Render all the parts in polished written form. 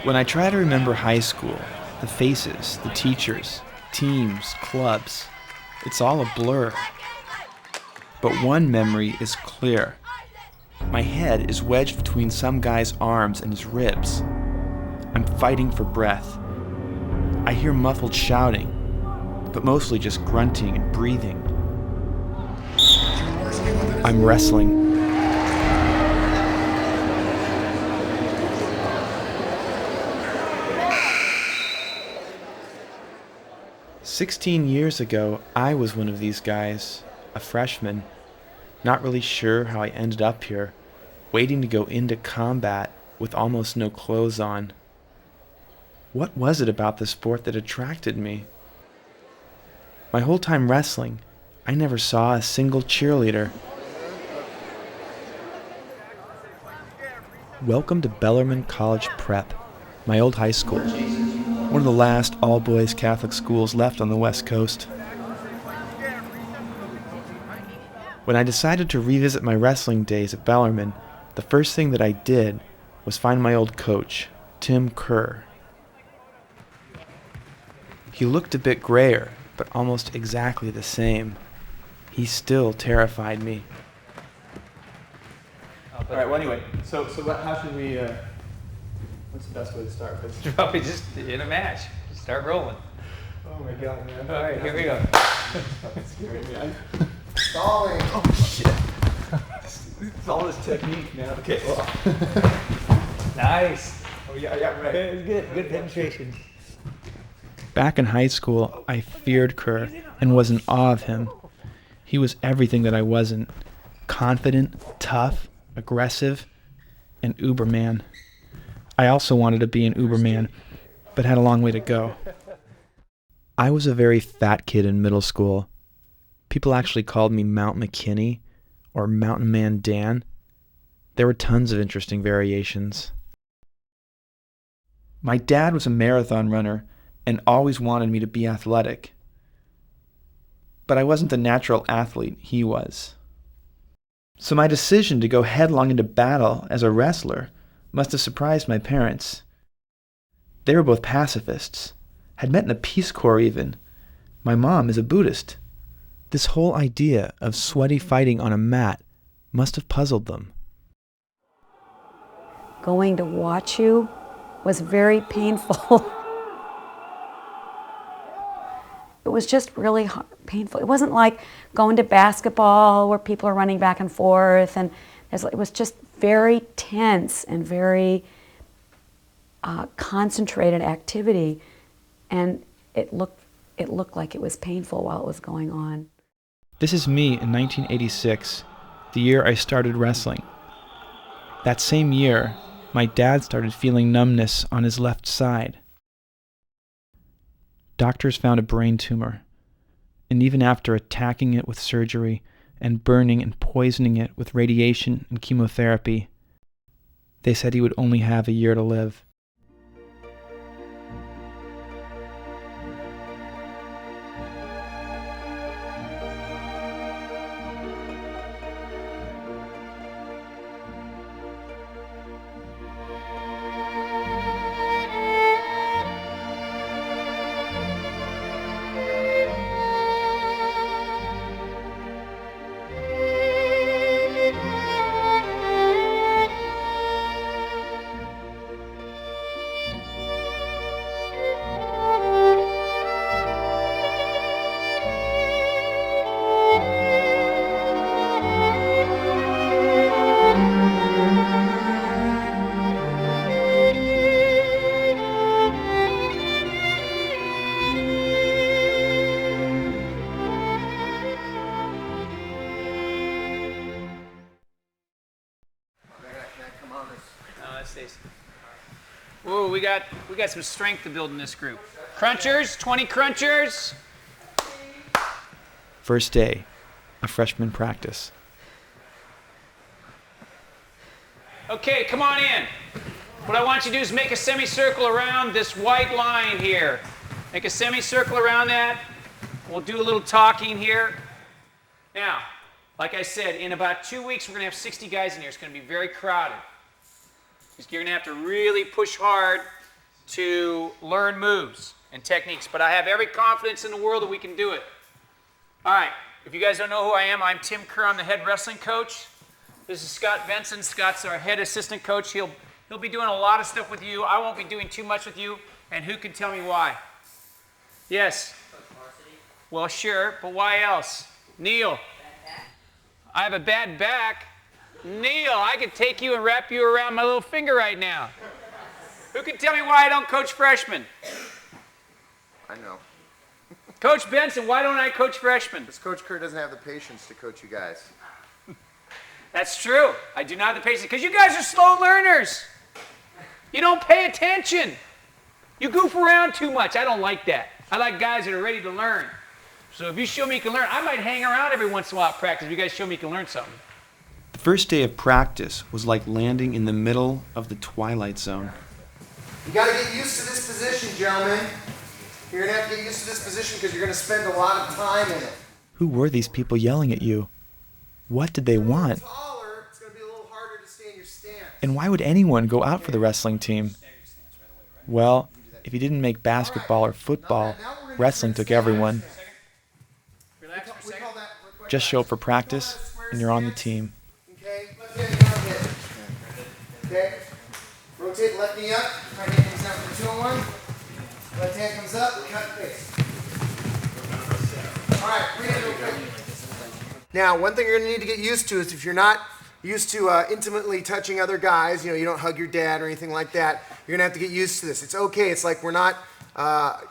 When I try to remember high school, the faces, the teachers, teams, clubs, it's all a blur. But one memory is clear. My head is wedged between some guy's arms and his ribs. I'm fighting for breath. I hear muffled shouting, but mostly just grunting and breathing. I'm wrestling. "16 years ago, I was one of these guys, a freshman, not really sure how I ended up here, waiting to go into combat with almost no clothes on. What was it about the sport that attracted me? My whole time wrestling, I never saw a single cheerleader. Welcome to Bellarmine College Prep, my old high school. One of the last all-boys Catholic schools left on the West Coast. When I decided to revisit my wrestling days at Bellarmine, the first thing that I did was find my old coach, Tim Kerr. He looked a bit grayer, but almost exactly the same. He still terrified me. All right, well anyway, so how should we... What's the best way to start? Probably just in a match. Just start rolling. Oh my God, man. All right, here we go. That's scary, man. Stalling. Oh shit. It's all this technique, man. Okay. Well. Nice. Oh yeah, right. It was good. Good penetration. Back in high school, I feared Kerr and was in awe of him. He was everything that I wasn't. Confident, tough, aggressive, and Uberman. I also wanted to be an Uberman, but had a long way to go. I was a very fat kid in middle school. People actually called me Mount McKinney or Mountain Man Dan. There were tons of interesting variations. My dad was a marathon runner and always wanted me to be athletic. But I wasn't the natural athlete he was. So my decision to go headlong into battle as a wrestler must have surprised my parents. They were both pacifists, had met in the Peace Corps even. My mom is a Buddhist. This whole idea of sweaty fighting on a mat must have puzzled them. Going to watch you was very painful. It was just really painful. It wasn't like going to basketball where people are running back and forth, and it was just very tense and very concentrated activity, and it looked like it was painful while it was going on. This is me in 1986, the year I started wrestling. That same year, my dad started feeling numbness on his left side. Doctors found a brain tumor, and even after attacking it with surgery and burning and poisoning it with radiation and chemotherapy, they said he would only have a year to live. Whoa, we got some strength to build in this group. Crunchers, 20 crunchers. First day, a freshman practice. Okay, come on in. What I want you to do is make a semicircle around this white line here. Make a semicircle around that. We'll do a little talking here. Now, like I said, in about 2 weeks, we're going to have 60 guys in here. It's going to be very crowded. You're going to have to really push hard to learn moves and techniques, but I have every confidence in the world that we can do it. All right, if you guys don't know who I am, I'm Tim Kerr. I'm the head wrestling coach. This is Scott Benson. Scott's our head assistant coach. He'll be doing a lot of stuff with you. I won't be doing too much with you, and who can tell me why? Yes? Well, sure, but why else? Neil. I have a bad back. Neil, I could take you and wrap you around my little finger right now. Who can tell me why I don't coach freshmen? I know. Coach Benson, why don't I coach freshmen? Because Coach Kerr doesn't have the patience to coach you guys. That's true. I do not have the patience, because you guys are slow learners. You don't pay attention. You goof around too much. I don't like that. I like guys that are ready to learn. So if you show me you can learn, I might hang around every once in a while at practice if you guys show me you can learn something. The first day of practice was like landing in the middle of the Twilight Zone. You got to get used to this position, gentlemen. You're going to have to get used to this position because you're going to spend a lot of time in it. Who were these people yelling at you? What did they want? Taller, it's going to be a little harder to stay in your stance. And why would anyone go out for the wrestling team? Well, if you didn't make basketball or football, wrestling took everyone. Relax for a second. Just show up for practice, and you're on the team. Okay, left hand, front hip. Okay, rotate left knee up, right hand comes down for the 2-on-1. Left hand comes up, cut face. All right, read it real quick. Now, one thing you're going to need to get used to is if you're not used to intimately touching other guys, you don't hug your dad or anything like that, you're going to have to get used to this. It's okay. It's like we're not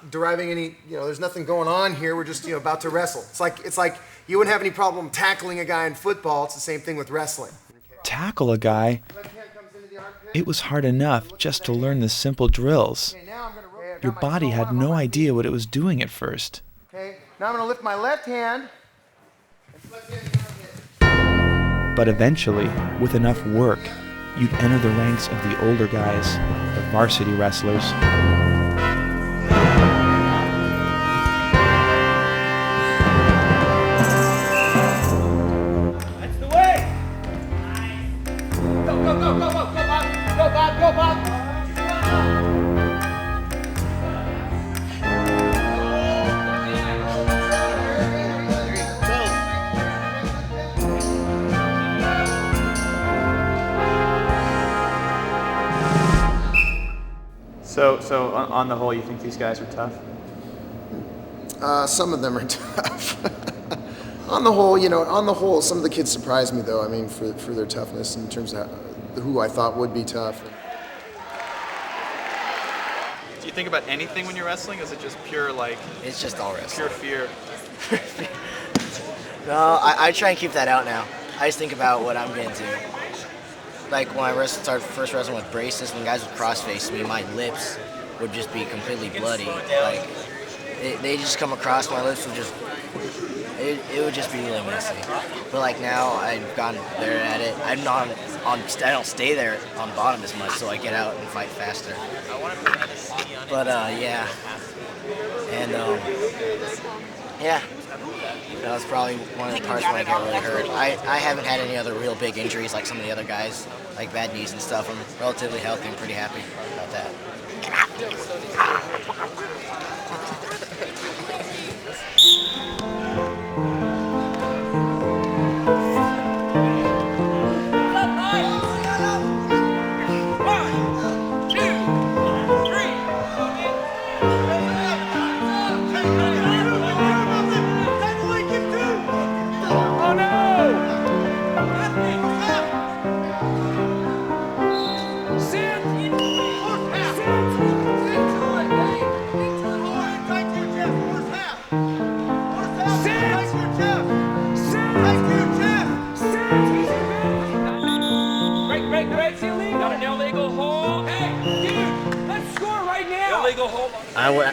deriving any, there's nothing going on here. We're just, about to wrestle. It's like you wouldn't have any problem tackling a guy in football. It's the same thing with wrestling. Tackle a guy? It was hard enough just to learn the simple drills. Your body had no idea what it was doing at first. Okay, now I'm going to lift my left hand. But eventually, with enough work, you'd enter the ranks of the older guys, the varsity wrestlers. That's the way. Go, go, go, go, go, go, Bob. Go, Bob, go, Bob. So on the whole, you think these guys are tough? Some of them are tough. On the whole, some of the kids surprised me, though. I mean, for their toughness in terms of who I thought would be tough. Do you think about anything when you're wrestling? Is it just pure, It's just all wrestling. pure fear? No, I try and keep that out now. I just think about what I'm getting to. Like when I started first wrestling with braces, when guys would cross-face me, my lips would just be completely bloody. Like they just come across, my lips would just, it would just be really messy. But like now, I've gotten better at it. I don't stay there on the bottom as much, so I get out and fight faster. But yeah, and yeah. That was probably one of the parts when I got really hurt. I haven't had any other real big injuries like some of the other guys, like bad knees and stuff. I'm relatively healthy and pretty happy about that.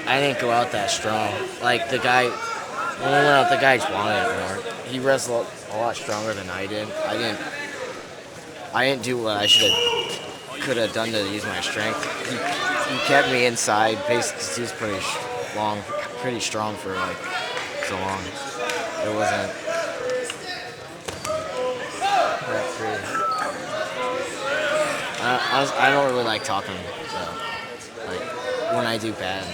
I didn't go out that strong. Like the guy, when I went out, the guy just wanted it more. He wrestled a lot stronger than I did. I didn't do what I could have done to use my strength. He kept me inside, basically, 'cause he was pretty strong for like so long. It wasn't that crazy. I don't really like talking, so like. when I do bad.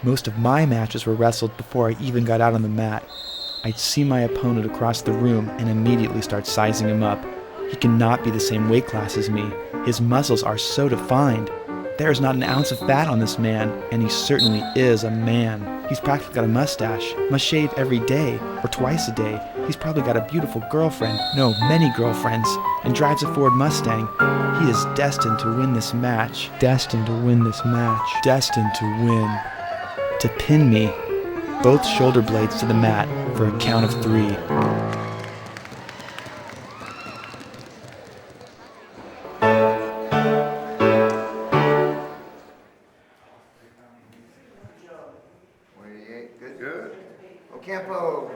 Most of my matches were wrestled before I even got out on the mat. I'd see my opponent across the room and immediately start sizing him up. He cannot be the same weight class as me. His muscles are so defined. There is not an ounce of fat on this man, and he certainly is a man. He's practically got a mustache, must shave every day or twice a day. He's probably got a beautiful girlfriend, no, many girlfriends, and drives a Ford Mustang. He is destined to win this match. Destined to win this match. Destined to win. To pin me, both shoulder blades to the mat for a count of 3. Good. Ocampo.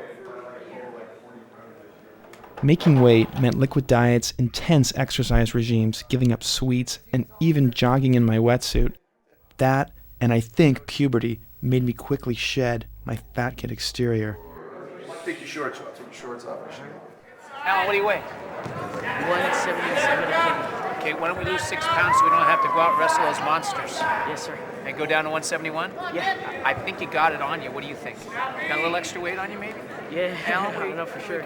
Making weight meant liquid diets, intense exercise regimes, giving up sweets, and even jogging in my wetsuit. That, and I think puberty, made me quickly shed my fat kid exterior. Take your shorts off. Alan, what do you weigh? 177 again. Okay, why don't we lose 6 pounds so we don't have to go out and wrestle those monsters? Yes, sir. And go down to 171? Yeah. I think you got it on you. What do you think? Got a little extra weight on you, maybe? Yeah. Alan, I don't know for sure.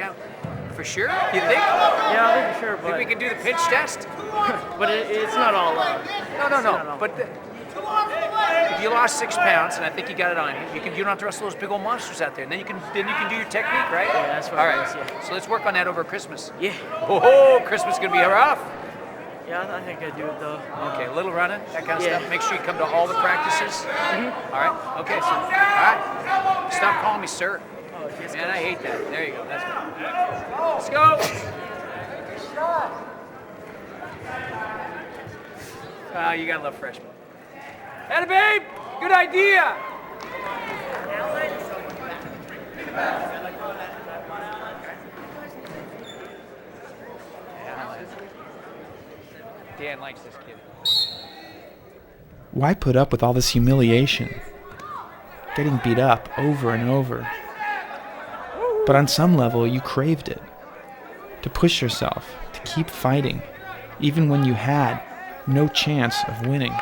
For sure? You think? Yeah, I think for sure, Think but we can do the pinch test? but it's not all. No. But if you lost 6 pounds, and I think you got it on you, you don't have to wrestle those big old monsters out there. And then you can do your technique, right? Yeah, that's what all it right. is, yeah. So let's work on that over Christmas. Yeah. Oh, Christmas is gonna be rough. Yeah, I think I do it though. Okay, a little running, that kind of Yeah. stuff. Make sure you come to all the practices. All right. Okay. So, all right. Stop calling me sir. Oh, yes, Man, I hate that. There you go. That's good. Let's go. You gotta love freshmen. Atta babe! Good idea! Dan likes this kid. Why put up with all this humiliation? Getting beat up over and over. But on some level, you craved it. To push yourself, to keep fighting, even when you had no chance of winning.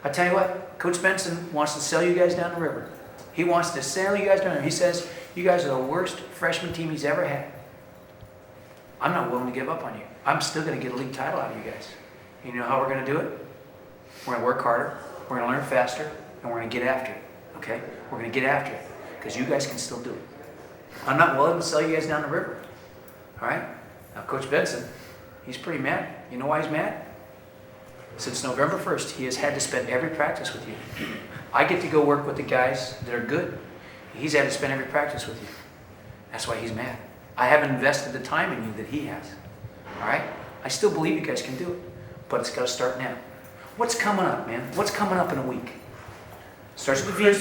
I tell you what, Coach Benson wants to sell you guys down the river. He wants to sell you guys down the river. He says you guys are the worst freshman team he's ever had. I'm not willing to give up on you. I'm still going to get a league title out of you guys. You know how we're going to do it? We're going to work harder, we're going to learn faster, and we're going to get after it, okay? We're going to get after it, because you guys can still do it. I'm not willing to sell you guys down the river, all right? Now, Coach Benson, he's pretty mad. You know why he's mad? Since November 1st, he has had to spend every practice with you. I get to go work with the guys that are good. He's had to spend every practice with you. That's why he's mad. I haven't invested the time in you that he has. All right? I still believe you guys can do it, but it's got to start now. What's coming up, man? What's coming up in a week? Starts with a V.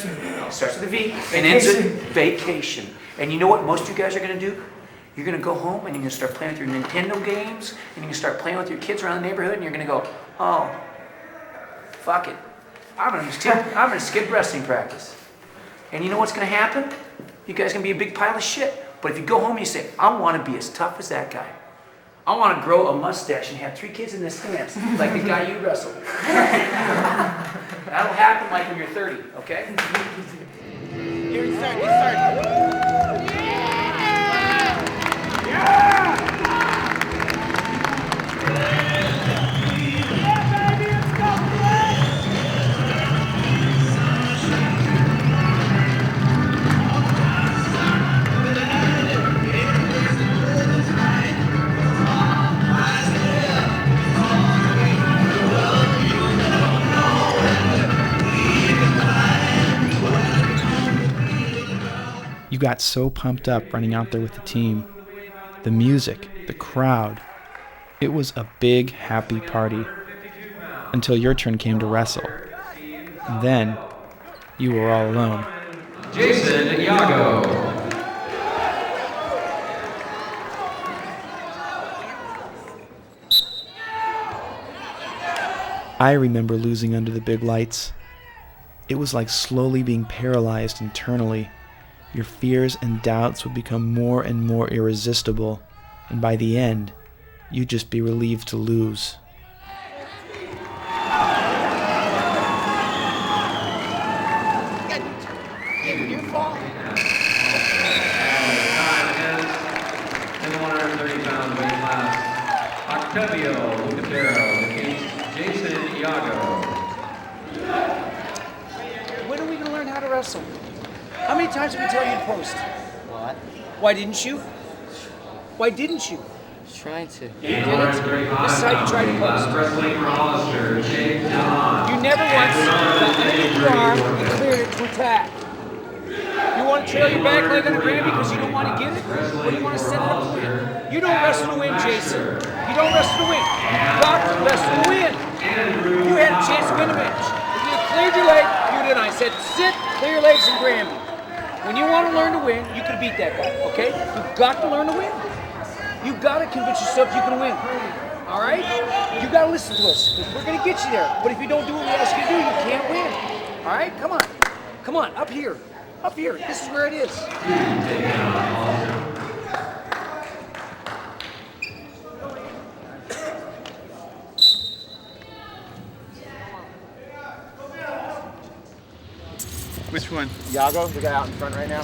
Starts with a V and ends with vacation. And you know what most of you guys are going to do? You're going to go home and you're going to start playing with your Nintendo games, and you're going to start playing with your kids around the neighborhood, and you're going to go, oh, fuck it. I'm going to skip wrestling practice. And you know what's going to happen? You guys are going to be a big pile of shit. But if you go home and you say, I want to be as tough as that guy. I want to grow a mustache and have 3 kids in the stands, like the guy you wrestled. That'll happen like when you're 30, okay? Here he started. You got so pumped up running out there with the team. The music, the crowd. It was a big, happy party. Until your turn came to wrestle. Then, you were all alone. Jason Iago. I remember losing under the big lights. It was like slowly being paralyzed internally. Your fears and doubts would become more and more irresistible, and by the end, you'd just be relieved to lose. You fall. In the 130-pound weight class, Octavio Lucatero defeats Jason Iago. When are we going to learn how to wrestle? How many times did we tell you to post? What? Why didn't you? Why didn't you? Trying to. You didn't? This is how you try to post. Wrestling for Hollister, Jake Dillon. You never once got underneath your arm and cleared it to attack. You want to trail your back leg on the ground because you don't want to get it? Or you want to set it up to win? You don't wrestle to win, Jason. You don't wrestle to win. You got to wrestle to win. You had a chance to win the match. If you had cleared your leg, you did. I said, sit, clear your legs, and grab me. When you want to learn to win, you can beat that guy, okay? You've got to learn to win. You've got to convince yourself you can win. All right? You got to listen to us, because we're going to get you there. But if you don't do what we ask you to do, you can't win. All right? Come on. Come on, up here. Up here. This is where it is. Which one? Iago, the guy out in front right now.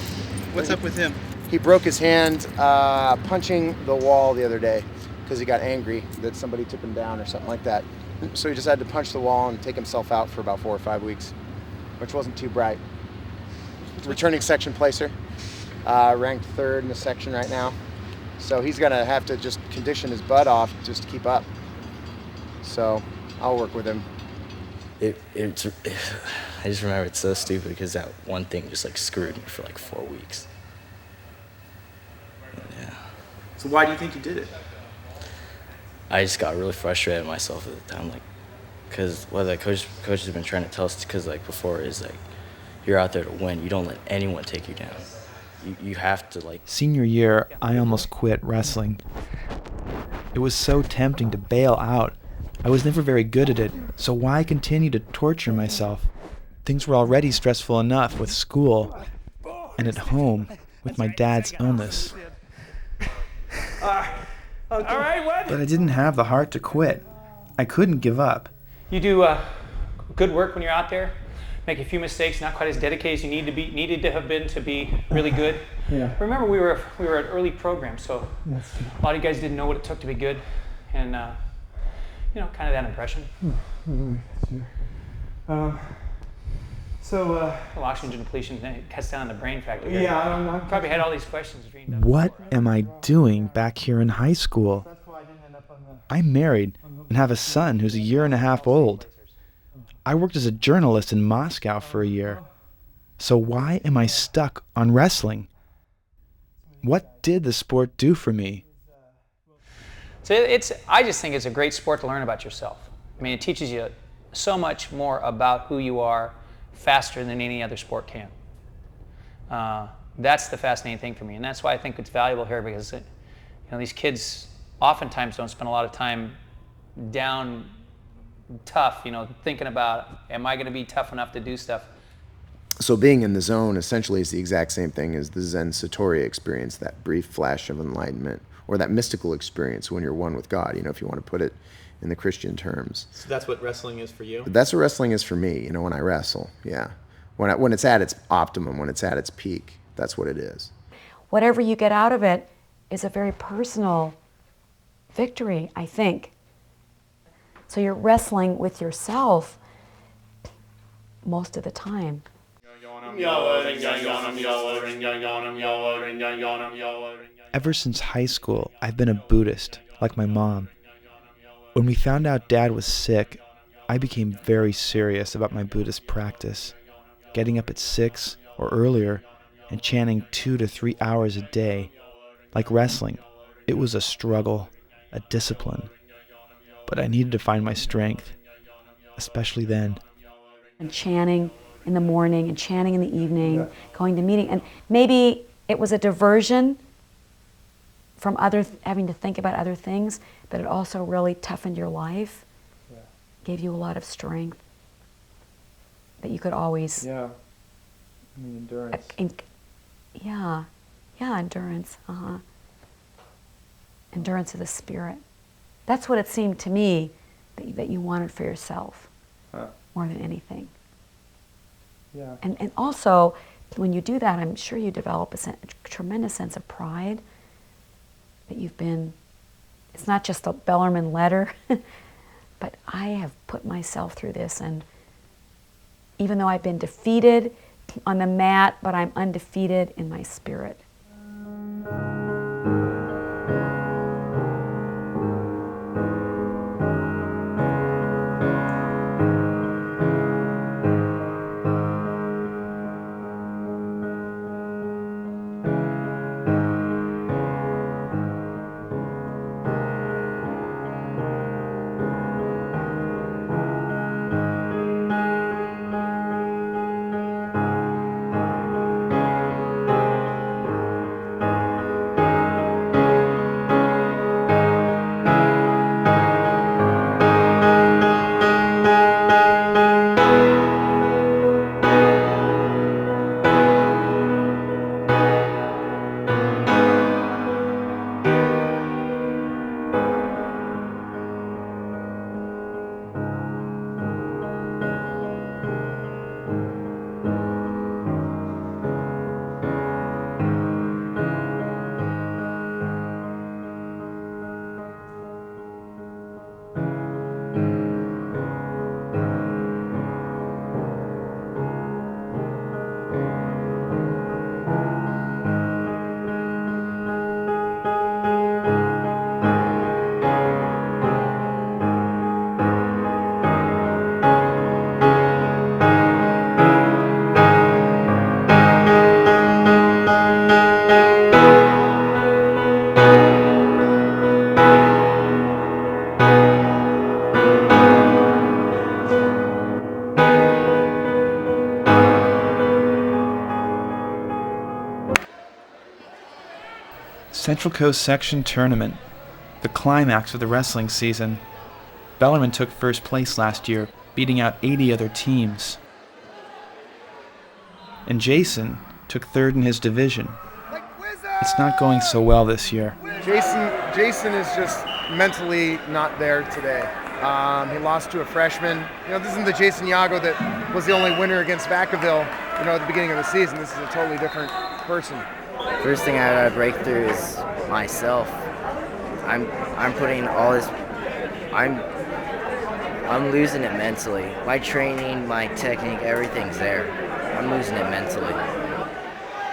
What's up with him? He broke his hand punching the wall the other day because he got angry that somebody took him down or something like that. So he just had to punch the wall and take himself out for about 4 or 5 weeks, which wasn't too bright. Returning section placer, ranked 3rd in the section right now. So he's gonna have to just condition his butt off just to keep up. So I'll work with him. I just remember it's so stupid because that one thing just like screwed me for like 4 weeks. Yeah. So why do you think you did it? I just got really frustrated at myself at the time, like, because what the coach has been trying to tell us, because like before is like, you're out there to win. You don't let anyone take you down. You have to like. Senior year, I almost quit wrestling. It was so tempting to bail out. I was never very good at it, so why continue to torture myself? Things were already stressful enough with school and at home with my dad's illness. All right, what? But I didn't have the heart to quit. I couldn't give up. You do good work when you're out there. Make a few mistakes, not quite as dedicated as you needed to have been to be really good. Yeah. Remember, we were an early program, so a lot of you guys didn't know what it took to be good, and you know, kind of that impression. Sure. Well, oxygen depletion cuts down on the brain factor. Yeah, I'm probably had all these questions dreamed up. What am I doing back here in high school? I'm married and have a son who's 1.5 years old. I worked as a journalist in Moscow for a year. So why am I stuck on wrestling? What did the sport do for me? So I just think it's a great sport to learn about yourself. I mean, it teaches you so much more about who you are faster than any other sport can. That's the fascinating thing for me, and that's why I think it's valuable here, because you know, these kids oftentimes don't spend a lot of time down tough, you know, thinking about, am I going to be tough enough to do stuff? So being in the zone essentially is the exact same thing as the Zen Satori experience, that brief flash of enlightenment, or that mystical experience when you're one with God, you know, if you want to put it in the Christian terms. So that's what wrestling is for you? That's what wrestling is for me, you know, when I wrestle, yeah. When it's at its optimum, when it's at its peak, that's what it is. Whatever you get out of it is a very personal victory, I think. So you're wrestling with yourself most of the time. Ever since high school, I've been a Buddhist, like my mom. When we found out Dad was sick, I became very serious about my Buddhist practice, getting up at 6 or earlier and chanting 2 to 3 hours a day. Like wrestling, it was a struggle, a discipline. But I needed to find my strength, especially then. And chanting in the morning and chanting in the evening, going to meeting. And maybe it was a diversion from having to think about other things, but it also really toughened your life, gave you a lot of strength that you could always endurance. Yeah, endurance. Endurance of the spirit. That's what it seemed to me that you wanted for yourself more than anything. Yeah. And also, when you do that, I'm sure you develop a tremendous sense of pride that you've been, it's not just a Bellarmine letter, but I have put myself through this, and even though I've been defeated on the mat, but I'm undefeated in my spirit. Central Coast Section Tournament, the climax of the wrestling season. Bellarmine took first place last year, beating out 80 other teams. And Jason took third in his division. It's not going so well this year. Jason is just mentally not there today. He lost to a freshman. This isn't the Jason Iago that was the only winner against Vacaville, at the beginning of the season. This is a totally different person. First thing I gotta break through is myself. I'm putting all this. I'm losing it mentally. My training, my technique, everything's there. I'm losing it mentally.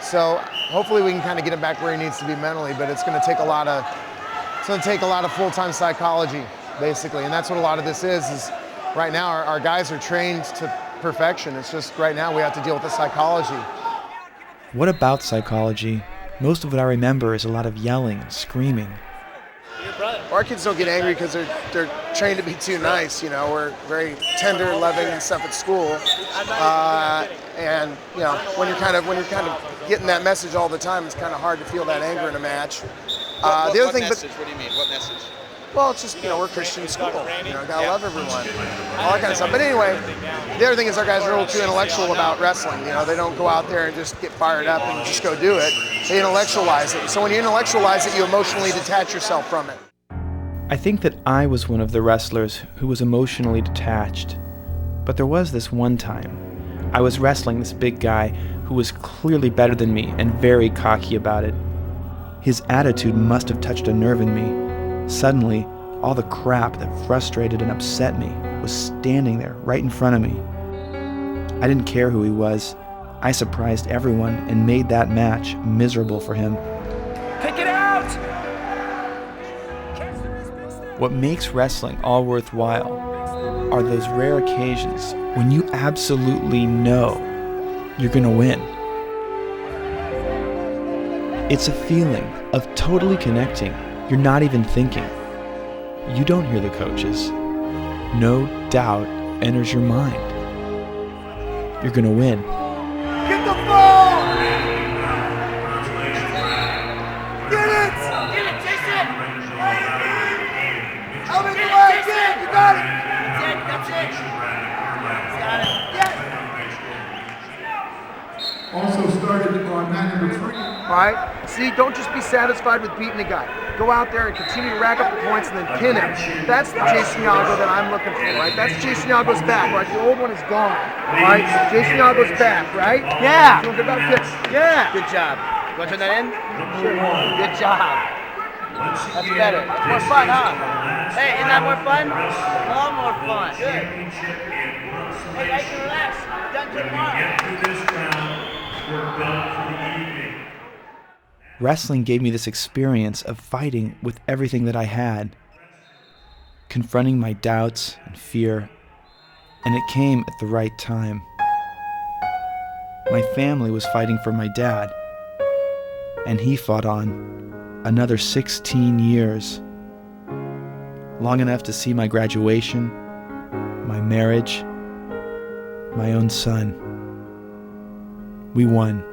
So hopefully we can kind of get him back where he needs to be mentally, but it's going to take a lot of full-time psychology, basically, and that's what a lot of this is right now our guys are trained to perfection. It's just right now we have to deal with the psychology. What about psychology? Most of what I remember is a lot of yelling and screaming. Our kids don't get angry because they're trained to be too nice. We're very tender, loving, and stuff at school. And when you're kind of getting that message all the time, it's kind of hard to feel that anger in a match. What message? What do you mean? What message? Well, it's just we're Christian school. Gotta love everyone, all that kind of stuff. But anyway, the other thing is our guys are a little too intellectual about wrestling. They don't go out there and just get fired up and just go do it. They intellectualize it. So when you intellectualize it, you emotionally detach yourself from it. I think that I was one of the wrestlers who was emotionally detached. But there was this one time. I was wrestling this big guy who was clearly better than me and very cocky about it. His attitude must have touched a nerve in me. Suddenly, all the crap that frustrated and upset me was standing there right in front of me. I didn't care who he was. I surprised everyone and made that match miserable for him. Kick it out! What makes wrestling all worthwhile are those rare occasions when you absolutely know you're gonna win. It's a feeling of totally connecting. You're not even thinking. You don't hear the coaches. No doubt enters your mind. You're gonna win. Get the ball! Get it! Get it, Jason! Out of the way, get it! You got it! That's it! Got it. Yes! Also started on mat number 3. All right? See, don't just be satisfied with beating a guy. Go out there and continue to rack up the points and then pin him. That's the Jason Yago that I'm looking for, right? That's Jason Yago's back, right? The old one is gone, all right? Jason Yago's back, right? Yeah. Feel good about it? Yeah. Good job. You want to turn that in? Sure. Good job. That's better. That's more fun, huh? Hey, isn't that more fun? A lot more fun. Good. Hey, guys, can relax. Done till tomorrow. Wrestling gave me this experience of fighting with everything that I had, confronting my doubts and fear, and it came at the right time. My family was fighting for my dad, and he fought on another 16 years, long enough to see my graduation, my marriage, my own son. We won.